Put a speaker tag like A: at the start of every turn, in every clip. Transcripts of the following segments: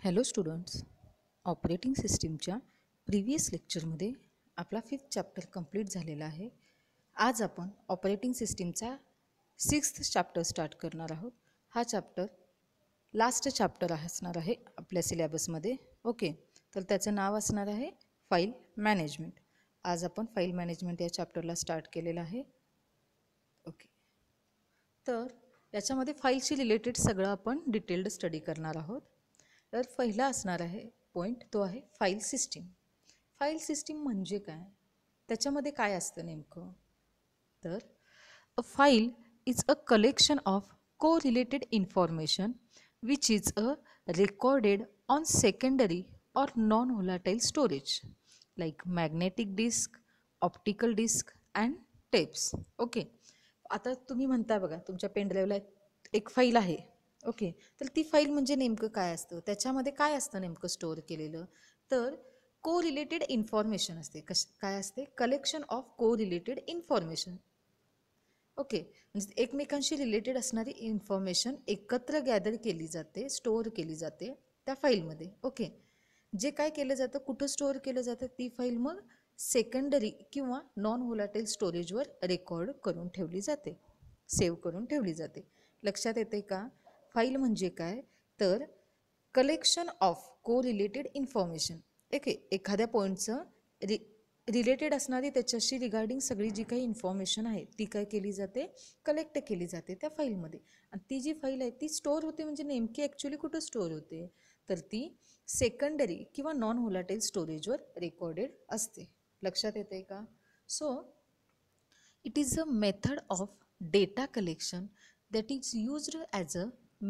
A: Hello students, operating सिस्टीमच्या previous लेक्चरमध्ये आपला 5th चॅप्टर कंप्लीट झालेला आहे. आज आपण ऑपरेटिंग सिस्टीमचा 6th चॅप्टर स्टार्ट करणार आहोत. हा चॅप्टर लास्ट चॅप्टर असणार आहे आपल्या सिलेबसमध्ये. ओके, तर त्याचं नाव असणार आहे फाईल मॅनेजमेंट. आज आपण फाईल मॅनेजमेंट या चॅप्टरला स्टार्ट केलेलं आहे. ओके, तर याच्यामध्ये फाईलशी रिलेटेड सगळं आपण डिटेल्ड स्टडी करणार आहोत. तर पहिला असणार आहे पॉईंट, तो आहे फाईल सिस्टीम. फाईल सिस्टीम म्हणजे काय, त्याच्यामध्ये काय असतं नेमकं. तर a file is a collection of correlated information which is a recorded on secondary or non volatile storage like magnetic disk, optical disk and tapes. Okay, आता तुम्ही म्हणता बघा, तुमच्या पेनड्राईव्हला एक फाईल आहे. ओके, तर ती फाईल म्हणजे नेमकं काय असतं, त्याच्यामध्ये काय असतं नेमकं स्टोअर केलेलं. तर को रिलेटेड इन्फॉर्मेशन असते. काय असते, collection of correlated information. Okay, म्हणजे एकमेकांशी रिलेटेड असणारी इन्फॉर्मेशन एकत्र गॅदर केली जाते, स्टोअर केली जाते त्या फाईलमध्ये. ओके, जे काय केलं जातं, कुठं स्टोअर केलं जातं, ती फाईल मग सेकंडरी किंवा नॉन व्होलाटाईल स्टोरेजवर रेकॉर्ड करून ठेवली जाते, सेव्ह करून ठेवली जाते. लक्षात येते का. फाईल म्हणजे काय, तर collection of correlated information. Okay, एखाद्या पॉईंटचं रिलेटेड असणारी त्याच्याशी रिगार्डिंग सगळी जी काही इन्फॉर्मेशन आहे ती काय केली जाते, कलेक्ट केली जाते त्या फाईलमध्ये. आणि ती जी फाईल आहे ती स्टोअर होते, म्हणजे नेमकी ॲक्च्युली कुठं स्टोअर होते, तर ती सेकंडरी किंवा नॉन व्होलाटाईल स्टोरेजवर रेकॉर्डेड असते. लक्षात येते का. So it is a method of data collection that is used as a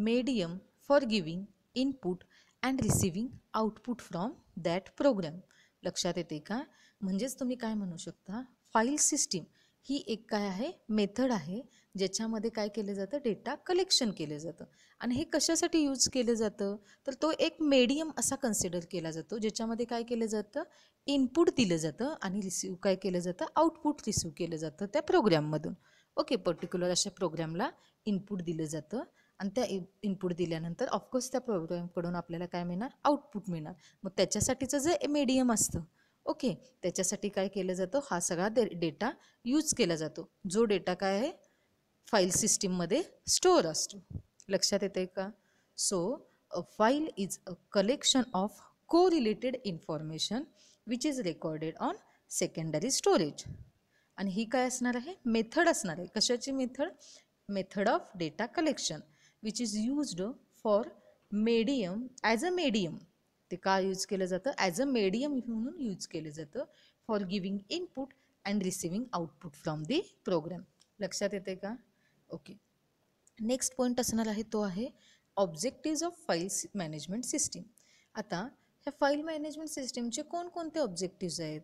A: medium for giving input and receiving output from that program. लक्षात येते का. म्हणजेच तुम्ही काय म्हणू शकता, फाईल सिस्टीम ही एक काय आहे, मेथड आहे ज्याच्यामध्ये काय केलं जातं, डेटा कलेक्शन केलं जातं. आणि हे कशासाठी यूज केलं जातं, तर तो एक मीडियम असा कन्सिडर केला जातो ज्याच्यामध्ये काय केलं जातं, इनपुट दिलं जातं आणि रिसीव काय केलं जातं, आउटपुट रिसीव केलं जातं त्या प्रोग्रॅममधून. ओके, पर्टिक्युलर अशा प्रोग्रामला इनपुट दिलं जातं आणि त्या इनपुट दिल्यानंतर ऑफकोर्स त्या प्रोग्रामकडून आपल्याला काय मिळणार, आउटपुट मिळणार. मग त्याच्यासाठीचं जे मीडियम असतं, ओके, त्याच्यासाठी काय केलं जातं, हा सगळा डेटा यूज केला जातो, जो डेटा काय आहे फाईल सिस्टीममध्ये स्टोअर असतो. लक्षात येते का. So a file is a collection of correlated information which is recorded on secondary storage. आणि ही काय असणार आहे, मेथड असणार आहे. कशाची method, method of data collection which is used for medium, as a medium. ते का यूज केलं जातं, ॲज अ मीडियम म्हणून यूज केलं जातं for giving input and receiving output from the program. लक्षात येते का. ओके, नेक्स्ट पॉईंट असणार आहे तो आहे objectives of file management system. आता ह्या फाईल मॅनेजमेंट सिस्टीमचे कोणकोणते ऑब्जेक्टिव्ज आहेत,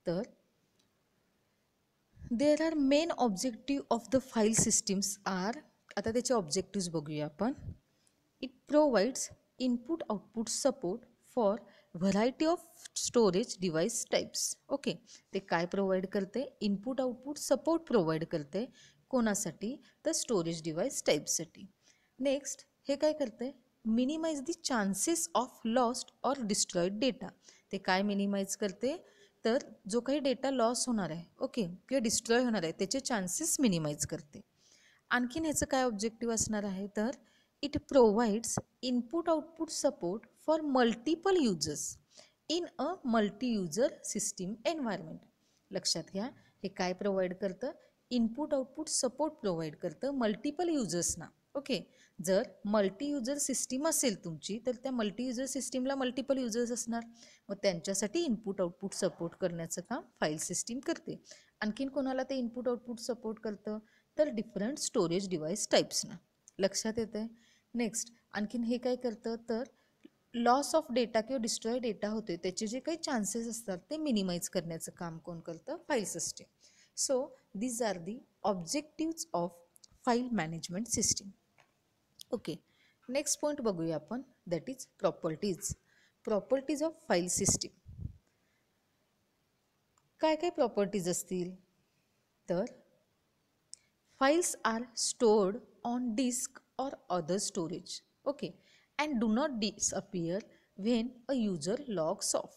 A: तर there are main objective of the file systems are. आता त्याचे ऑब्जेक्टिव्ज बघूया आपण. It provides input output support for variety of storage device types. Okay, ते काय प्रोव्हाइड करते, इनपुट आउटपुट सपोर्ट प्रोव्हाइड करते. कोणासाठी, तर स्टोरेज डिव्हाइस टाईपसाठी. नेक्स्ट हे काय करते, minimize the chances of lost or destroyed data. ते काय मिनिमाइज करते, तर जो काही डेटा लॉस होणार आहे, ओके, किंवा डिस्ट्रॉय होणार आहे त्याचे चान्सेस मिनिमाइज करते. आणखीन ह्याचं काय ऑब्जेक्टिव्ह असणार आहे, तर it provides input output support for multiple users in a multi user system environment. लक्षात घ्या, हे काय प्रोव्हाइड करतं, इनपुट आउटपुट सपोर्ट प्रोव्हाइड करतं मल्टिपल युजर्सना. ओके, जर मल्टी युजर सिस्टीम असेल तुमची, तर त्या मल्टी युजर सिस्टीमला मल्टिपल युजर्स असणार, मग त्यांच्यासाठी इनपुट आउटपुट सपोर्ट करण्याचं काम फाईल सिस्टीम करते. आणखीन कोणाला ते इनपुट आउटपुट सपोर्ट करतं, तर डिफरंट स्टोरेज डिव्हाइस टाईप्सना. लक्षात येतं आहे. नेक्स्ट आणखीन हे काय करतं, तर लॉस ऑफ डेटा किंवा डिस्ट्रॉय डेटा होते त्याचे जे काही चान्सेस असतात ते मिनिमाइज करण्याचं काम कोण करतं, file system. So these are the objectives of file management system. Okay, next point बघूया आपण, that is properties. Properties of file system. काय काय प्रॉपर्टीज असतील, तर files are stored on disk or other storage, okay, and do not disappear when a user logs off.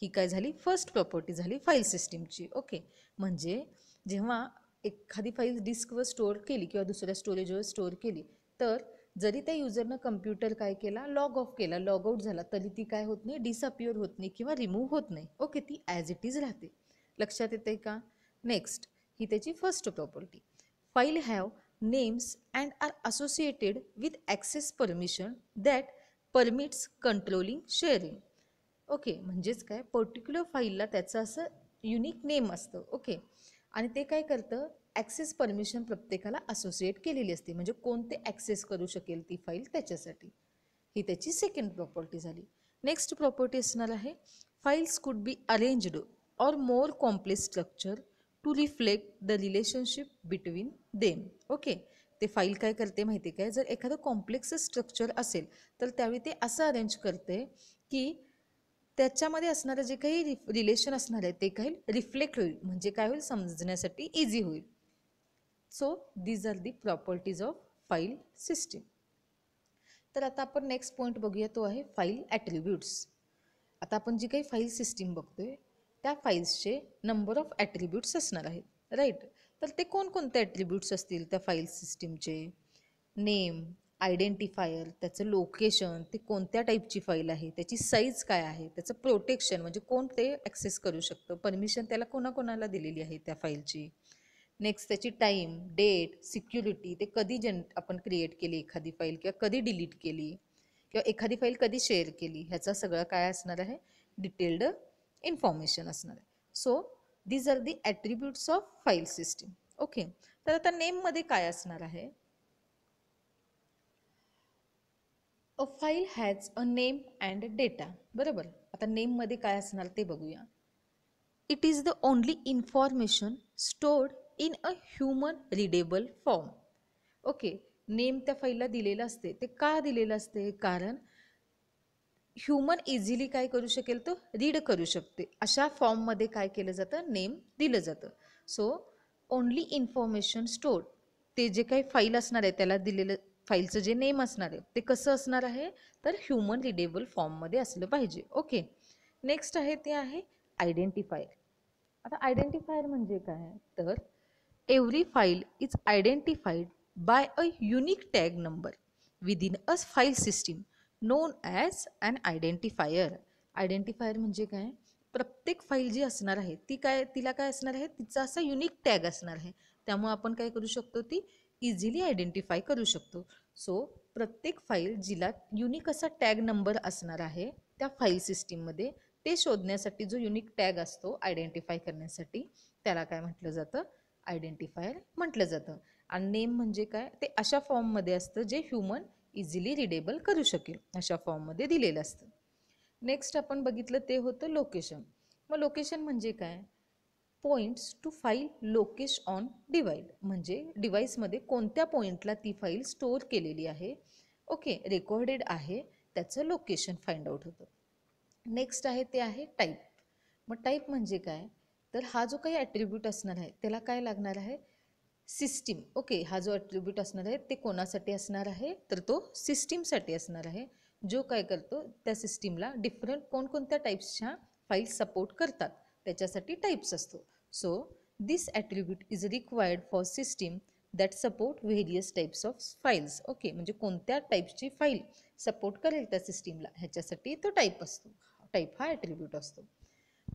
A: ही काय झाली, first property झाली फाईल सिस्टीमची. ओके, म्हणजे जेव्हा एखादी फाईल डिस्कवर स्टोअर केली किंवा दुसऱ्या स्टोरेजवर स्टोअर केली, तर जरी त्या युजरनं कम्प्युटर काय केला, लॉग ऑफ केला, लॉग आउट झाला, तरी ती काय होत नाही, डिसअपिअर होत नाही किंवा रिमूव्ह होत नाही. ओके, ती ॲज इट इज राहते. लक्षात येते का? नेक्स्ट, ही त्याची first property. File have names and are associated with access permission that permits controlling sharing. Okay, म्हणजेच काय, पर्टिक्युलर फाईलला त्याचं असं युनिक नेम असतं. ओके, आणि ते काय करतं, ॲक्सेस परमिशन प्रत्येकाला असोसिएट केलेली असते, म्हणजे कोण ते ॲक्सेस करू शकेल ती फाईल त्याच्यासाठी. ही त्याची सेकंड प्रॉपर्टी झाली. नेक्स्ट प्रॉपर्टी असणार आहे, files could be arranged or more complex structure to reflect the relationship between them. Okay, ते फाईल काय करते माहिती काय, जर एखादं कॉम्प्लेक्स स्ट्रक्चर असेल तर त्यावेळी ते असं अरेंज करते की त्याच्यामध्ये असणारं जे काही रिलेशन असणार आहे ते काही रिफ्लेक्ट होईल, म्हणजे काय होईल, समजण्यासाठी इझी होईल. So these are the properties of file system. तर आता आपण नेक्स्ट पॉईंट बघूया, तो आहे फाईल ॲट्रिब्यूट्स. आता आपण जी काही फाईल सिस्टीम बघतोय त्या फाईल्सचे नंबर ऑफ ॲट्रिब्यूट्स असणार आहेत, राईट. तर ते कोणकोणते ॲट्रिब्यूट्स असतील त्या फाईल सिस्टीमचे? नेम, आयडेंटिफायर, त्याचं लोकेशन, ते कोणत्या टाईपची फाईल आहे, त्याची साईज काय आहे, त्याचं प्रोटेक्शन म्हणजे कोण ते ॲक्सेस करू शकतं, परमिशन त्याला कोणाकोणाला दिलेली आहे त्या फाईलची. नेक्स्ट, त्याची टाईम, डेट, सिक्युरिटी, ते कधी आपण क्रिएट केली एखादी फाईल किंवा कधी डिलीट केली किंवा एखादी फाईल कधी शेअर केली, ह्याचा सगळं काय असणार आहे, डिटेल्ड इन्फॉर्मेशन असणार आहे. So these are the attributes of file system. Okay, तर आता नेममध्ये काय असणार आहे, a file has a name and data. बरोबर, आता नेममध्ये काय असणार ते बघूया. It is the only information stored in a human readable form. Okay, name त्या फाईलला दिलेलं असते. ते का दिलेलं असते, कारण ह्युमन इझिली काय करू शकेल, तो रीड करू शकते, अशा फॉर्ममध्ये काय केलं जातं, नेम दिलं जातं. सो ओनली इन्फॉर्मेशन स्टोर्ड, ते जे काही फाईल असणार आहे त्याला दिलेलं फाईलचं जे नेम असणार आहे ते कसं असणार आहे, तर ह्युमन रिडेबल फॉर्ममध्ये असलं पाहिजे. ओके, नेक्स्ट आहे ते आहे आयडेंटिफायर. आता आयडेंटिफायर म्हणजे काय, तर every file is identified by a unique tag number within a file system known as an identifier. Identifier म्हणजे काय, प्रत्येक फाईल जी असणार आहे ती काय, तिला काय असणार आहे, तिचा असा युनिक टॅग असणार आहे, त्यामुळे आपण काय करू शकतो, ती इझिली आयडेंटिफाय करू शकतो. सो प्रत्येक फाईल जिला युनिक असा टॅग नंबर असणार आहे त्या फाईल सिस्टीममध्ये, ते शोधण्यासाठी जो युनिक टॅग असतो आयडेंटिफाय करण्यासाठी, त्याला काय म्हटलं जातं, आयडेंटिफायर म्हटलं जातं. आणि नेम म्हणजे काय, ते अशा फॉर्ममध्ये असतं जे ह्युमन इझिली रिडेबल करू शकेल, अशा फॉर्ममध्ये दिलेलं असतं. नेक्स्ट आपण बघितलं ते होतं लोकेशन. मग लोकेशन म्हणजे काय, points to file located on device, म्हणजे डिव्हाइसमध्ये कोणत्या पॉईंटला ती फाईल स्टोअर केलेली आहे, ओके, रेकॉर्डेड आहे, त्याचं लोकेशन फाइंड आउट होतं. नेक्स्ट आहे ते आहे टाईप. मग टाईप म्हणजे काय, तर हा जो काही ॲट्रिब्यूट असणार आहे त्याला काय लागणार आहे, सिस्टीम. ओके, हा जो ॲट्रिब्यूट असणार आहे ते कोणासाठी असणार आहे, तर तो सिस्टीमसाठी असणार आहे, जो काय करतो, त्या सिस्टीमला डिफरंट कोणकोणत्या टाईप्सच्या फाईल सपोर्ट करतात त्याच्यासाठी टाईप्स असतो. So this attribute is required for system that support various types of files. Okay, म्हणजे कोणत्या टाईप्सची फाईल सपोर्ट करेल त्या सिस्टीमला, ह्याच्यासाठी तो टाईप असतो, टाईप हा ॲट्रिब्यूट असतो.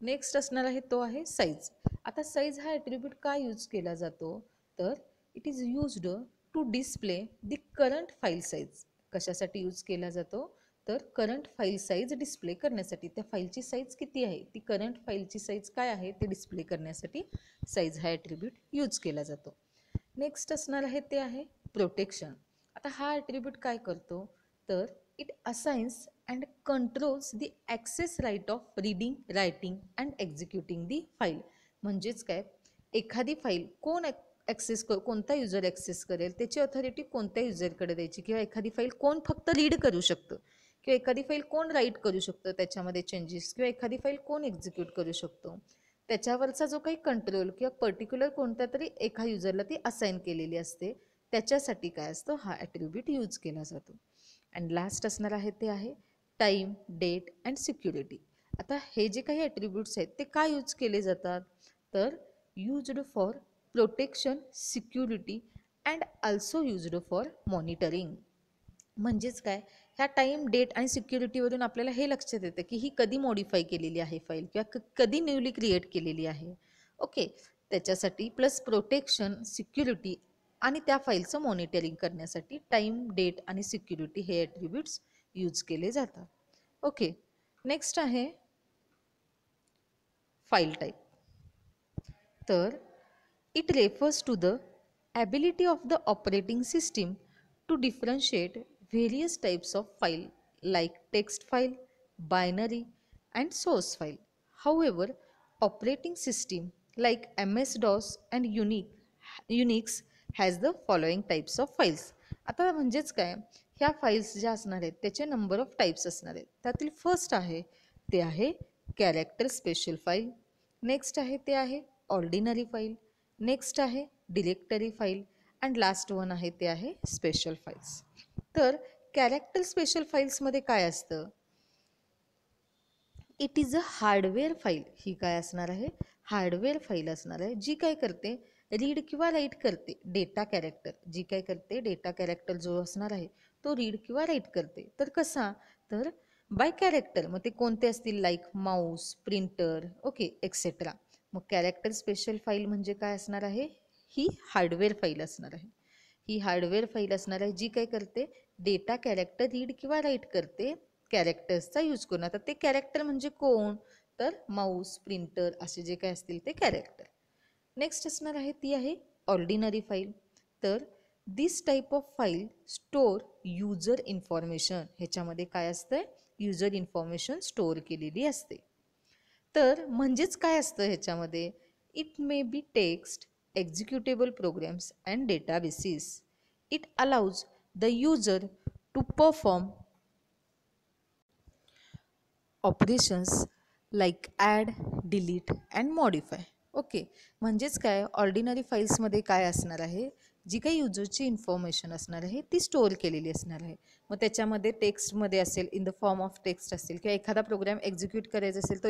A: नेक्स्ट असणार आहे तो आहे साईज. आता साईज हा ॲट्रिब्यूट का यूज केला जातो, तर it is used to display the current file size. कशासाठी यूज केला जातो, तर करंट फाईल साईज डिस्प्ले करण्यासाठी, त्या फाईलची साईज किती आहे, ती करंट फाईलची साईज काय आहे ते डिस्प्ले करण्यासाठी साईज हा ॲट्रिब्यूट यूज केला जातो. नेक्स्ट असणार आहे ते आहे प्रोटेक्शन. आता हा ॲट्रिब्यूट काय करतो, तर it assigns and controls the access right of reading, writing and executing the file. म्हणजेच काय, एखादी फाईल कोण कोणता युजर ॲक्सेस करेल, त्याची ऑथॉरिटी कोणत्या युजरकडे द्यायची, किंवा एखादी फाईल कोण फक्त रीड करू शकतं, किंवा एखादी फाईल कोण राईट करू शकतं त्याच्यामध्ये चेंजेस, किंवा एखादी फाईल कोण एक्झिक्यूट करू शकतो, त्याच्यावरचा जो काही कंट्रोल किंवा पर्टिक्युलर कोणत्या तरी एका युजरला ती असाइन केलेली असते, त्याच्यासाठी काय असतं, हा ॲट्रिब्यूट यूज केला जातो. अँड लास्ट असणार आहे ते आहे टाईम, डेट अँड सिक्युरिटी. आता हे जे काही ॲट्रिब्यूट्स आहेत ते काय यूज केले जातात, तर used for protection, security and also used for monitoring. म्हणजेच काय, ह्या टाईम, डेट आणि सिक्युरिटीवरून आपल्याला हे लक्षात येतं की ही कधी मॉडिफाय केलेली आहे फाईल किंवा कधी न्यूली क्रिएट केलेली आहे. ओके, त्याच्यासाठी प्लस प्रोटेक्शन, सिक्युरिटी आणि त्या फाईलचं मॉनिटरिंग करण्यासाठी टाईम, डेट आणि सिक्युरिटी हे ॲट्रिब्यूट्स यूज केले जातात. ओके, नेक्स्ट आहे फाईल टाईप. तर it refers to the ability of the operating system to differentiate various types of file like text file, binary and source file. However, operating system like MS-DOS and Unix has the following types of files. आता म्हणजेच काय, ह्या files ज्या असणार आहेत त्याचे number of types असणार आहेत. त्यातील फर्स्ट आहे ते आहे कॅरेक्टर स्पेशल फाईल, नेक्स्ट आहे ते आहे ऑर्डिनरी फाईल, नेक्स्ट आहे directory file and last one आहे ते आहे स्पेशल फाईल्स. तर कॅरेक्टर स्पेशल फाईल्समध्ये काय असतं, it is a hardware file. ही काय असणार आहे, हार्डवेअर फाईल असणार आहे जी काय करते, रीड किंवा राईट करते डेटा कॅरेक्टर. जी काय करते, डेटा कॅरेक्टर जो असणार आहे तो रीड किंवा राईट करते. तर कसा, तर बाय कॅरेक्टर. मग ते कोणते असतील, like Mouse, printer, okay etcetera. मग कॅरेक्टर स्पेशल फाईल म्हणजे काय असणार आहे, ही हार्डवेअर फाईल असणार आहे. ही हार्डवेअर फाईल असणार आहे जी काय करते, डेटा कॅरेक्टर रीड किंवा राईट करते कॅरेक्टर्सचा यूज करून. आता ते कॅरेक्टर म्हणजे कोण, तर माऊस, प्रिंटर असे जे काय असतील ते कॅरेक्टर. नेक्स्ट असणार आहे ती आहे ऑर्डिनरी फाईल. तर this type of file store user information. ह्याच्यामध्ये काय असतं, युजर इन्फॉर्मेशन स्टोअर केलेली असते. तर म्हणजेच काय असतं ह्याच्यामध्ये, it may be text, executable programs and databases. It allows the user to perform operations like add, delete and modify. Okay, म्हणजेच काय, ऑर्डिनरी फाईल्समध्ये काय असणार आहे, जी काही युजरची इन्फॉर्मेशन असणार आहे ती स्टोअर केलेली असणार आहे. मग त्याच्यामध्ये टेक्स्टमध्ये असेल, in the form of text असेल, किंवा एखादा प्रोग्रॅम एक्झिक्यूट करायचा असेल तो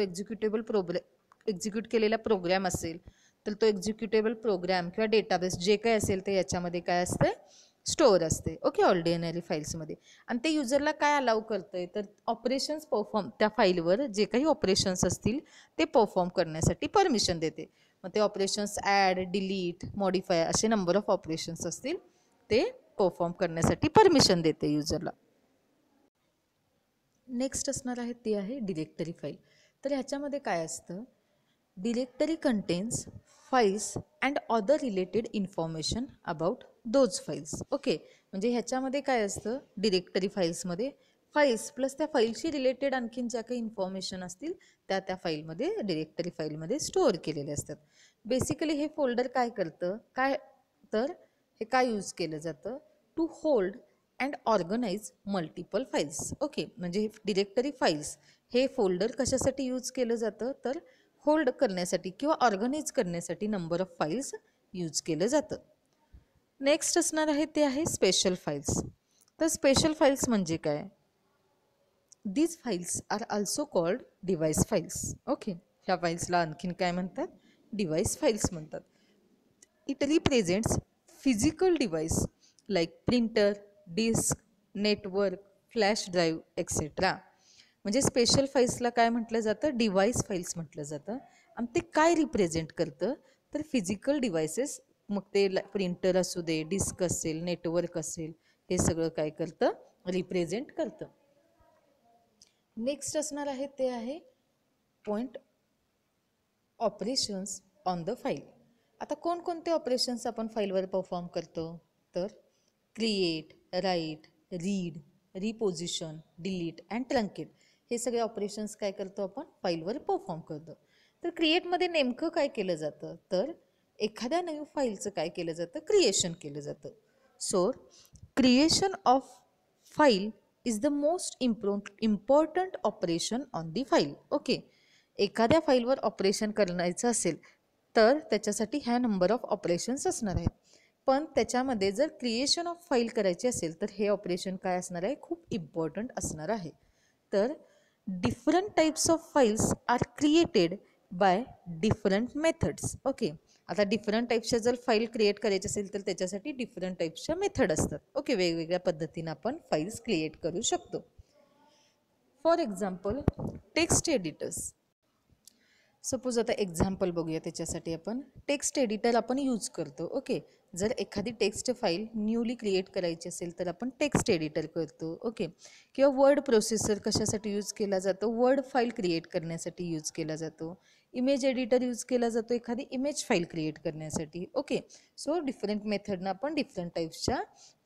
A: एक्झिक्यूट केलेला प्रोग्रॅम असेल तर तो एक्झिक्युटेबल प्रोग्रॅम किंवा डेटाबेस जे काय असेल ते याच्यामध्ये काय असतं, स्टोअर असते. ओके, ऑर्डिनरी फाईल्समध्ये. आणि ते युजरला काय अलाउ करतं आहे, तर ऑपरेशन्स परफॉर्म, त्या फाईलवर जे काही ऑपरेशन्स असतील ते परफॉर्म करण्यासाठी परमिशन देते. मग ते ऑपरेशन्स ॲड, डिलीट, मॉडिफाय असे नंबर ऑफ ऑपरेशन्स असतील ते परफॉर्म करण्यासाठी परमिशन देते युजरला. नेक्स्ट असणार आहे ते आहे डिरेक्टरी फाईल. तर ह्याच्यामध्ये काय असतं, directory contains files and other related information about those files. Okay, म्हणजे ह्याच्यामध्ये काय असतं, डिरेक्टरी फाईल्समध्ये फाईल्स प्लस त्या फाईलशी रिलेटेड आणखीन ज्या काही इन्फॉर्मेशन असतील त्या फाईलमध्ये, डिरेक्टरी फाईलमध्ये स्टोअर केलेले असतात. बेसिकली हे फोल्डर काय करतं, काय तर हे काय यूज केलं जातं, to hold and organize multiple files. Okay, म्हणजे डिरेक्टरी फाईल्स हे फोल्डर कशासाठी यूज केलं जातं, तर होल्ड करण्यासाठी किंवा ऑर्गनाइज करण्यासाठी नंबर ऑफ फाईल्स यूज केलं जातं. नेक्स्ट असणार आहे ते आहे स्पेशल फाईल्स. तर स्पेशल फाईल्स म्हणजे काय, these files are also called device files. Okay, ह्या फाईल्सला आणखीन काय म्हणतात, डिव्हाइस फाईल्स म्हणतात. It represents physical device like printer, disk, network, flash drive etcetera. म्हणजे स्पेशल फाईल्सला काय म्हटलं जातं, डिव्हाइस फाईल्स म्हटलं जातं. आणि ते काय रिप्रेझेंट करतं, तर फिजिकल डिव्हायसेस, मग ते प्रिंटर असू दे, डिस्क असेल, नेटवर्क असेल, हे सगळं काय करतं, रिप्रेझेंट करतं. नेक्स्ट असणार आहे ते आहे point operations on the file. आता कोणकोणते ऑपरेशन्स आपण फाईलवर परफॉर्म करतो, तर create, write, read, reposition, delete and truncate हे सगळे ऑपरेशन्स काय करतो आपण फाईलवर परफॉर्म करतो. तर क्रिएटमध्ये नेमकं काय केलं जातं, तर एखाद्या नवीन फाईलचं काय केलं जातं, क्रिएशन केलं जातं. So creation of file is the most important operation on the file. Okay, एखाद्या फाईलवर ऑपरेशन करायचं असेल तर त्याच्यासाठी ह्या नंबर ऑफ ऑपरेशन्स असणार आहेत. पण त्याच्यामध्ये जर क्रिएशन ऑफ फाईल करायची असेल तर हे ऑपरेशन काय असणार आहे, खूप इम्पॉर्टंट असणार आहे. तर different types of files are created by different methods. Okay, आता डिफरंट टाईप्सच्या जर फाईल क्रिएट करायची असेल तर त्याच्यासाठी डिफरंट टाईप्सच्या मेथड असतात. ओके, वेगवेगळ्या पद्धतीने आपण फाईल्स क्रिएट करू शकतो. For example text editors. Suppose आता एक्झाम्पल बघूया, त्याच्यासाठी आपण टेक्स्ट एडिटर आपण यूज करतो. ओके, जर एखादी टेक्स्ट फाईल न्यूली क्रिएट करायची असेल तर आपण टेक्स्ट एडिटर करतो. ओके, किंवा वर्ड प्रोसेसर कशासाठी यूज केला जातो? वर्ड फाईल क्रिएट करण्यासाठी यूज केला जातो. इमेज एडिटर यूज केला जातो एखादी इमेज फाईल क्रिएट करण्यासाठी. ओके, सो डिफरंट मेथडनं आपण डिफरंट टाईप्सच्या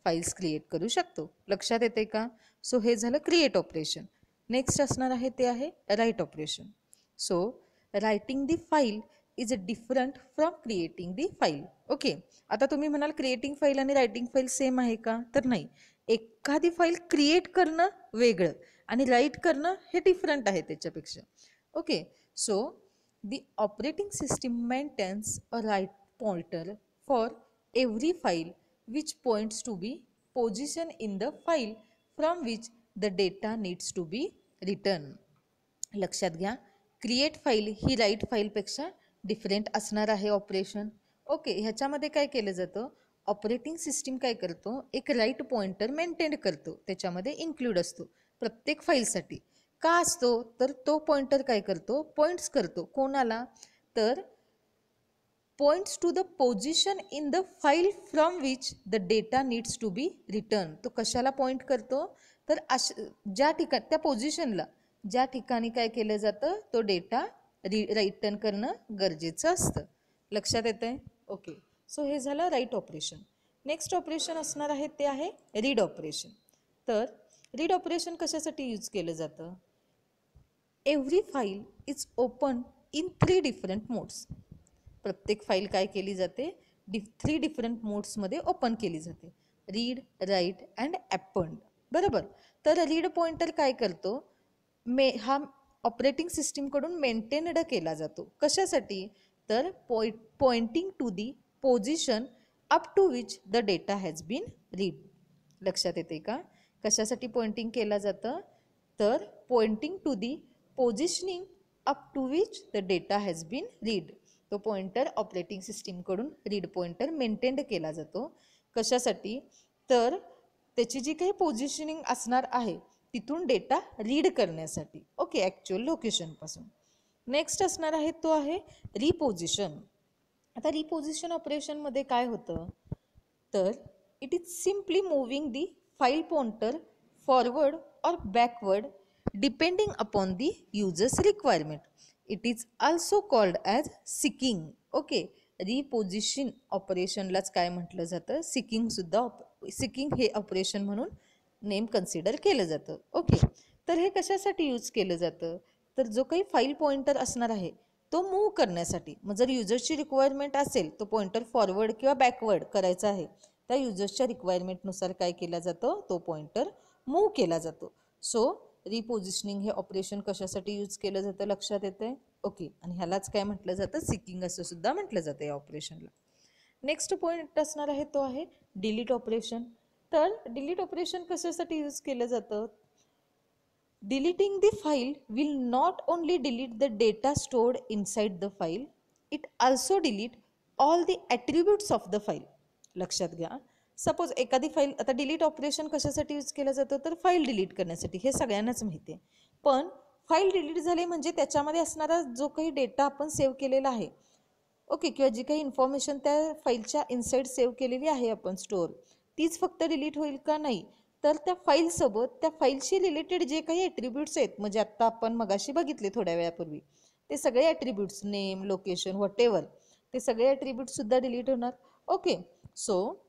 A: फाईल्स क्रिएट करू शकतो. लक्षात येते का? सो हे झालं क्रिएट ऑपरेशन. नेक्स्ट असणार आहे ते आहे write operation. So writing the file is a different from creating the file. Okay, आता तुम्ही म्हणाल क्रिएटिंग फाईल आणि रायटिंग फाईल सेम आहे का? तर नाही, एखादी फाईल क्रिएट करणं वेगळं आणि राईट करणं हे डिफरंट आहे त्याच्यापेक्षा. Okay, so the operating system maintains a write pointer for every file which points to be position in the file from which the data needs to be written. लक्षात घ्या, create file ही write फाईलपेक्षा different असणार आहे operation. Okay, ह्याच्यामध्ये काय केलं जातं? ऑपरेटिंग सिस्टीम काय करतो? एक राईट पॉइंटर मेंटेन करतो, त्याच्यामध्ये इन्क्लूड असतो प्रत्येक फाईलसाठी. का असतो? तर तो पॉइंटर काय करतो? पॉइंट्स करतो. कोणाला? तर points to the position in the file from which the data needs to be written. तो कशाला पॉइंट करतो? तर ज्या ठिकाणी, त्या पोझिशनला ज्या ठिकाणी काय केलं जातं, तो डेटा रिटर्न करणं गरजेचं असतं. लक्षात येतं आहे? ओके, सो हे झालं राईट ऑपरेशन. नेक्स्ट ऑपरेशन असणार आहे ते आहे रीड ऑपरेशन. तर रीड ऑपरेशन कशासाठी यूज केलं जातं? Every file is open in 3 different modes. प्रत्येक फाईल काय केली जाते? 3 डिफरंट मोड्समध्ये ओपन केली जाते. Read, write and append. बरोबर. तर रीड पॉइंटर काय करतो? हा ऑपरेटिंग सिस्टीमकडून मेंटेन्ड केला जातो. कशासाठी? तर pointing to the position up to which the data has been read. लक्षात येते का? कशासाठी पॉइंटिंग केला जातं? तर pointing to the positioning up to which the data has been read. तो पॉइंटर ऑपरेटिंग सिस्टीमकडून रीड पॉइंटर मेंटेन्ड केला जातो. कशासाठी? तर त्याची जी काही पोझिशनिंग असणार आहे तिथून डेटा रीड करण्यासाठी. ओके, ॲक्च्युअल लोकेशनपासून. नेक्स्ट असणार आहे तो आहे रिपोझिशन. आता रिपोझिशन ऑपरेशनमध्ये काय होतं? तर it is simply moving the file pointer forward और backward depending upon the users requirement. It is also called as seeking. Okay, reposition ऑपरेशनलाच काय म्हटलं जातं? सिकिंगसुद्धा. सिकिंग हे ऑपरेशन म्हणून नेम कन्सिडर केलं जातं. ओके, तर हे कशासाठी यूज केलं जातं? तर जो काही फाईल पॉइंटर असणार आहे तो मूव्ह करण्यासाठी. मग जर युजर्सची रिक्वायरमेंट असेल तो पॉइंटर फॉरवर्ड किंवा बॅकवर्ड करायचा आहे, त्या युजर्सच्या रिक्वायरमेंटनुसार काय केला जातो? तो पॉइंटर मूव्ह केला जातो. सो रिपोझिशनिंग हे ऑपरेशन कशासाठी यूज केलं जातं? लक्षात येते? ओके, आणि ह्यालाच काय म्हटलं जातं? सिकिंग असं सुद्धा म्हटलं जातं या ऑपरेशनला. नेक्स्ट पॉइंट असणार आहे तो आहे डिलीट ऑपरेशन. तर डिलीट ऑपरेशन कशासाठी यूज केलं जातं? Deleting the file will not only delete the data stored inside the file, it also delete all the attributes of the file. लक्षात घ्या, सपोज एखादी फाईल, आता डिलीट ऑपरेशन कशासाठी use केलं जातं? तर फाईल डिलीट करण्यासाठी. हे सगळ्यांनाच माहिती आहे. पण फाईल डिलीट झाली म्हणजे त्याच्यामध्ये असणारा जो काही डेटा आपण सेव्ह केलेला आहे, ओके, किंवा जी काही इन्फॉर्मेशन त्या फाईलच्या इनसाईड सेव्ह केलेली आहे आपण स्टोअर, तीच फक्त डिलीट होईल का? नाही, तर त्या फाईलसोबत त्या फाईलशी रिलेटेड जे काही ॲट्रिब्यूट्स आहेत, म्हणजे आत्ता आपण मगाशी बघितले थोड्या वेळापूर्वी, ते सगळे ॲट्रिब्यूट्स, नेम, लोकेशन, व्हॉटेवर, ते सगळे ॲट्रिब्यूट्ससुद्धा डिलीट होणार. Okay, so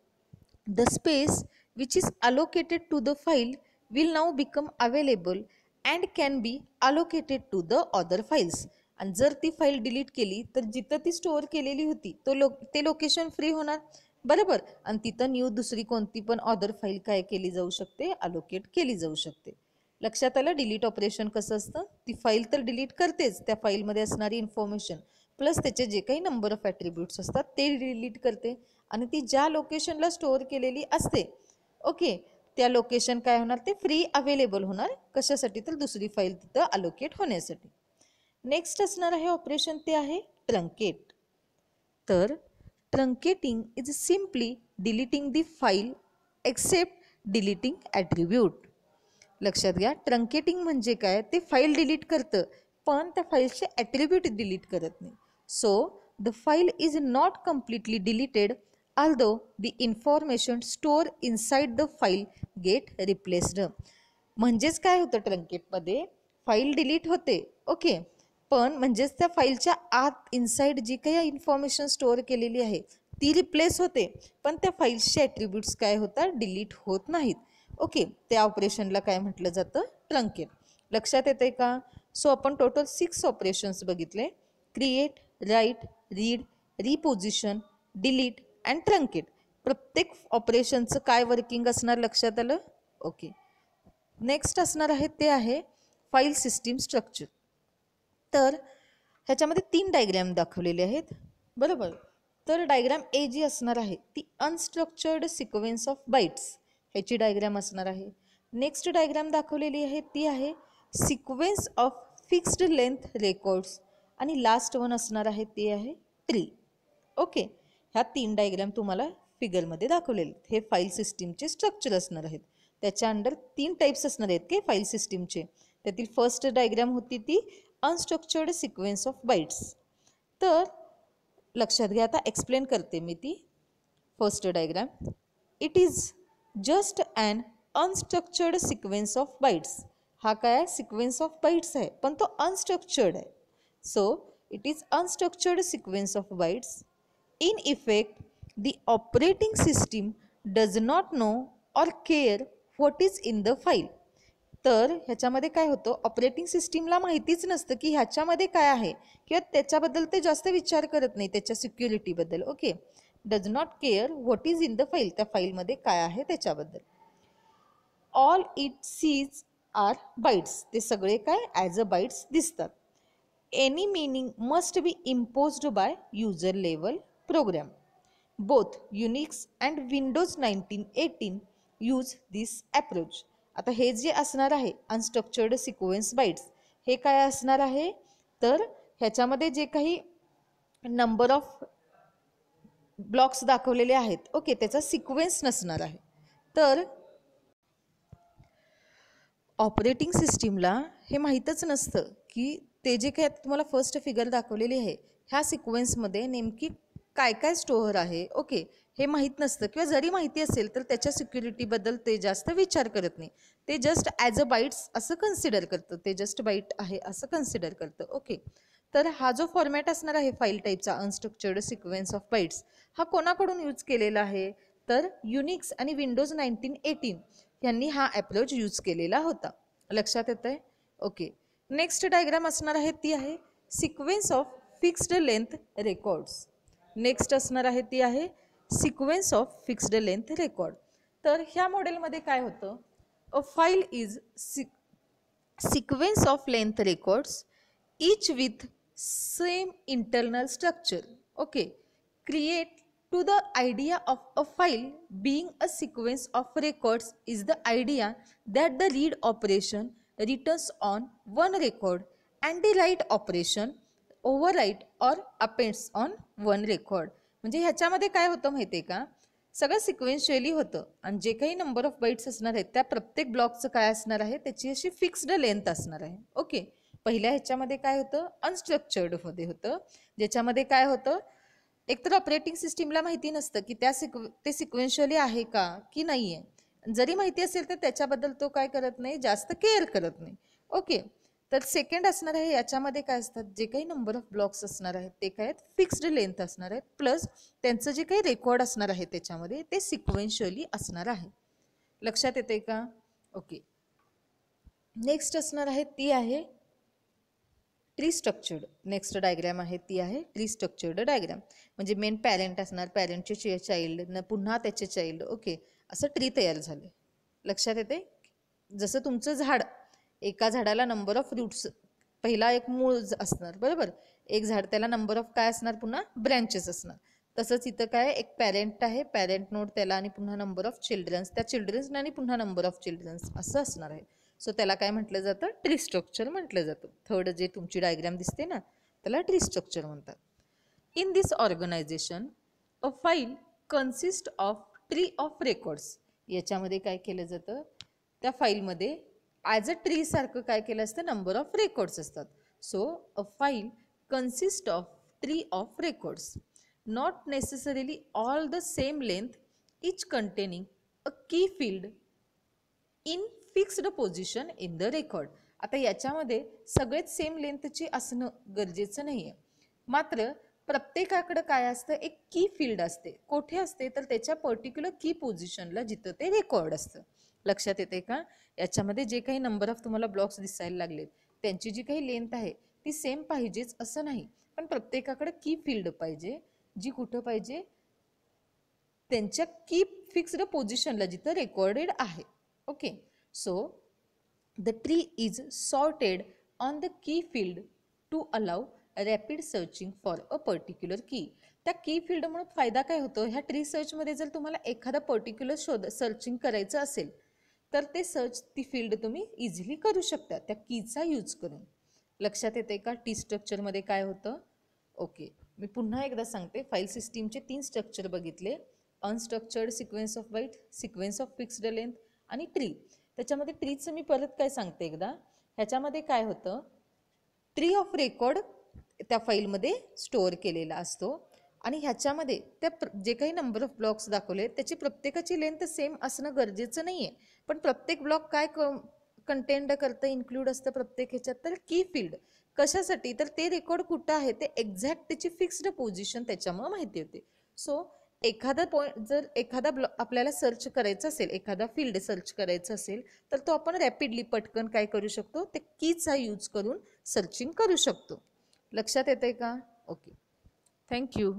A: the space which is allocated to the file will now become available and can be allocated to the other files. आणि जर ती फाईल डिलीट केली तर जिथं ती स्टोअर केलेली होती ते लोकेशन फ्री होणार. बरोबर, आणि तिथं न्यू दुसरी कोणती पण अदर फाईल काय केली जाऊ शकते? अलोकेट केली जाऊ शकते. लक्षात आलं डिलीट ऑपरेशन कसं असतं? ती फाईल तर डिलीट करतेच, त्या फाईलमध्ये असणारी इन्फॉर्मेशन प्लस त्याचे जे काही नंबर ऑफ ॲट्रिब्यूट्स असतात ते डिलीट करते, आणि ती ज्या लोकेशनला स्टोअर केलेली असते, ओके, त्या लोकेशन काय होणार, ते फ्री अवेलेबल होणार. कशासाठी, तर दुसरी फाईल तिथं अलोकेट होण्यासाठी. नेक्स्ट असणार आहे ऑपरेशन, ते आहे ट्रंकेट. तर truncating is simply deleting the file except deleting attribute. लक्षात घ्या, ट्रंकेटिंग म्हणजे काय, ते फाईल डिलीट करतं पण त्या फाईलचे ॲट्रिब्यूट डिलीट करत नाही. So the file is not completely deleted although the information stored inside the file get replaced. म्हणजेच काय होतं, ट्रंकेटमध्ये फाईल डिलीट होते, ओके, पण म्हणजेच त्या फाईलच्या आत इनसाइड जी काही इन्फॉर्मेशन स्टोअर केलेली आहे ती रिप्लेस होते, पण त्या फाईल्सचे ॲट्रिब्यूट्स काय होतात, डिलीट होत नाहीत. ओके, त्या ऑपरेशनला काय म्हटलं जातं, ट्रंकेट. लक्षात येते का? सो आपण टोटल 6 ऑपरेशन्स बघितले, create, write, read, reposition, delete and truncate. प्रत्येक ऑपरेशनचं काय वर्किंग असणार लक्षात आलं? ओके. नेक्स्ट असणार आहे ते आहे फाईल सिस्टीम स्ट्रक्चर. तर ह्याच्यामध्ये 3 डायग्रॅम दाखवलेले आहेत, बरोबर. तर डायग्रॅम ए जी असणार आहे ती अनस्ट्रक्चर्ड सिक्वेन्स ऑफ बाईट्स ह्याची डायग्रॅम असणार आहे. नेक्स्ट डायग्रॅम दाखवलेली आहे ती आहे sequence of fixed length records. आणि लास्ट वन असणार आहे ते आहे ट्री. ओके, ह्या 3 डायग्रॅम तुम्हाला फिगरमध्ये दाखवलेले आहेत. हे फाईल सिस्टीमचे स्ट्रक्चर असणार आहेत. त्याच्या अंडर 3 टाईप्स असणार आहेत की फाईल सिस्टीमचे. त्यातील फर्स्ट डायग्रॅम होती ती अनस्ट्रक्चर्ड सिक्वेन्स ऑफ बाईट्स. तर लक्षात घ्या, आता एक्सप्लेन करते मी ती. First diagram, it is just an unstructured sequence of bytes. हा काय आहे, सिक्वेन्स ऑफ बाईट्स आहे पण तो अनस्ट्रक्चर्ड आहे. So it is unstructured sequence of bytes. In effect, the operating system does not know or care what is in the file. तर ह्याच्यामध्ये काय होतं, ऑपरेटिंग सिस्टीमला माहितीच नसतं की ह्याच्यामध्ये काय आहे किंवा त्याच्याबद्दल ते जास्त विचार करत नाही, त्याच्या सिक्युरिटीबद्दल. Okay, does not care what is in the file, त्या फाईलमध्ये काय आहे त्याच्याबद्दल. All it sees are bytes, ते सगळे काय ॲज अ बाईट्स दिसतात. Any meaning must be imposed by user level program. Both Unix and Windows 1918 use this approach. आता हे जे असणार आहे अनस्ट्रक्चर्ड सिक्वेन्स बाईट्स, हे काय असणार आहे, तर ह्याच्यामध्ये जे काही नंबर ऑफ ब्लॉक्स दाखवलेले आहेत, ओके, त्याचा सिक्वेन्स नसणार आहे. तर ऑपरेटिंग सिस्टीमला हे माहीतच नसतं की ते जे काही तुम्हाला फर्स्ट फिगर दाखवलेली आहे ह्या सिक्वेन्समध्ये नेमकी काय काय स्टोअर आहे, ओके, हे माहीत नसतं. किंवा जरी माहिती असेल तर त्याच्या सिक्युरिटीबद्दल ते जास्त विचार करत नाही. ते जस्ट ॲज अ बाईट्स असं कन्सिडर करतं, ते जस्ट बाईट आहे असं कन्सिडर करतं. ओके, तर हा जो फॉर्मॅट असणार आहे फाईल टाईपचा अनस्ट्रक्चर्ड सिक्वेन्स ऑफ बाईट्स, हा कोणाकडून यूज केलेला आहे, तर युनिक्स आणि विंडोज 1918 यांनी हा अप्रोच यूज केलेला होता. लक्षात येतं आहे? ओके. नेक्स्ट डायग्राम असणार आहे ती आहे sequence of fixed length records. Next असणार आहे ती आहे sequence of fixed length record. तर ह्या मॉडेलमध्ये काय होतं, a file is sequence of length records each with same internal structure. Okay, create to the idea of a file being a sequence of records is the idea that the read operation returns on one record and the write operation overwrite or appends on one record. म्हणजे ह्याच्यामध्ये काय होतं माहिती आहे का, सगळं सिक्वेन्शियली होतं आणि जे काही नंबर ऑफ बाईट्स असणार आहेत त्या प्रत्येक ब्लॉकचं काय असणार आहे, त्याची अशी फिक्स्ड लेंथ असणार आहे. ओके, पहिल्या ह्याच्यामध्ये काय होतं, अनस्ट्रक्चर्डमध्ये होतं, ज्याच्यामध्ये काय होतं, एकतर ऑपरेटिंग सिस्टीमला माहिती नसतं की ते सिक्वेन्शियली आहे का की नाही आहे. जरी माहिती असेल तर त्याच्याबद्दल तो काय करत नाही, जास्त केअर करत नाही. ओके, तर सेकंड असणार आहे याच्यामध्ये काय असतात, जे काही नंबर ऑफ ब्लॉक्स असणार आहेत ते काय आहेत, फिक्स्ड लेंथ असणार आहेत, प्लस त्यांचं जे काही रेकॉर्ड असणार आहे त्याच्यामध्ये ते सिक्वेन्शियली असणार आहे. लक्षात येते का? ओके. नेक्स्ट असणार आहे ती आहे ट्री स्ट्रक्चर्ड. नेक्स्ट डायग्रॅम आहे ती आहे ट्री स्ट्रक्चर्ड डायग्रॅम. म्हणजे मेन पॅरेंट असणार, पॅरेंटचे चाइल्ड, पुन्हा त्याचे चाइल्ड. ओके, असं ट्री तयार झालं. लक्षात येते? जसं तुमचं झाड, एका झाडाला नंबर ऑफ रूट्स, पहिला एक मूळ असणार, बरोबर, एक झाड त्याला नंबर ऑफ काय असणार, पुन्हा ब्रँचेस असणार. तसंच इथं काय एक पॅरेंट आहे, पॅरेंट नोड त्याला आणि पुन्हा नंबर ऑफ चिल्ड्रन्स, त्या चिल्ड्रन्स आणि पुन्हा नंबर ऑफ चिल्ड्रन्स असं असणार आहे. सो त्याला काय म्हटलं जातं, ट्री स्ट्रक्चर म्हटलं जातं. थर्ड जे तुमची डायग्राम दिसते ना त्याला ट्री स्ट्रक्चर म्हणतात. In this organization a file consist of tree of records. याच्यामध्ये काय केलं जातं, त्या फाईलमध्ये ॲज अ ट्री सारखं काय केलं असतं, नंबर ऑफ रेकॉर्ड्स असतात. So a file consist of tree of records, not necessarily all the same length, each containing a key field in fixed position in the record. आता याच्यामध्ये सगळेच same लेंथची असणं गरजेचं नाही आहे, मात्र प्रत्येकाकडे काय असतं, एक की फील्ड असते. कोठे असते तर त्याच्या पर्टिक्युलर की पोझिशनला जिथं ते रेकॉर्ड असतं. लक्षात येते का? याच्यामध्ये जे काही नंबर ऑफ तुम्हाला ब्लॉक्स दिसायला लागलेत त्यांची जी काही लेंथ आहे ती सेम पाहिजेच असं नाही, पण प्रत्येकाकडे की फील्ड पाहिजे जी कुठं पाहिजे, त्यांच्या की फिक्स्ड पोझिशनला जिथं रेकॉर्डेड आहे. Okay, so the tree is sorted on the key field to allow rapid searching for a particular key. त्या की फील्डमुळे फायदा काय होतो, ह्या ट्री सर्चमध्ये जर तुम्हाला एखादा पर्टिक्युलर सर्चिंग करायचं असेल तर ते सर्च ती फील्ड तुम्ही इझिली करू शकता त्या कीचा यूज करून. लक्षात येते का टी स्ट्रक्चरमध्ये काय होतं? ओके, मी पुन्हा एकदा सांगते. फाईल सिस्टीमचे 3 स्ट्रक्चर बघितले, unstructured, sequence of byte, sequence of fixed length आणि ट्री. त्याच्यामध्ये ट्रीचं मी परत काय सांगते एकदा. ह्याच्यामध्ये काय होतं, ट्री ऑफ रेकॉर्ड त्या फाईलमध्ये स्टोअर केलेला असतो आणि ह्याच्यामध्ये त्या जे काही नंबर ऑफ ब्लॉक्स दाखवले त्याची प्रत्येकाची लेंथ सेम असणं गरजेचं नाही आहे, पण प्रत्येक ब्लॉक काय कंटेंट करतं, इन्क्लूड असतं प्रत्येक ह्याच्यात, तर की फील्ड. कशासाठी तर ते रेकॉर्ड कुठं आहे ते एक्झॅक्ट त्याची फिक्स्ड पोझिशन त्याच्यामुळे माहिती होते. सो एखादा पॉईंट जर एखादा आपल्याला सर्च करायचं असेल, एखादा फील्ड सर्च करायचं असेल तर तो आपण रॅपिडली पटकन काय करू शकतो, ते कीचा यूज करून सर्चिंग करू शकतो. लक्षात येतंय का? Okay, thank you.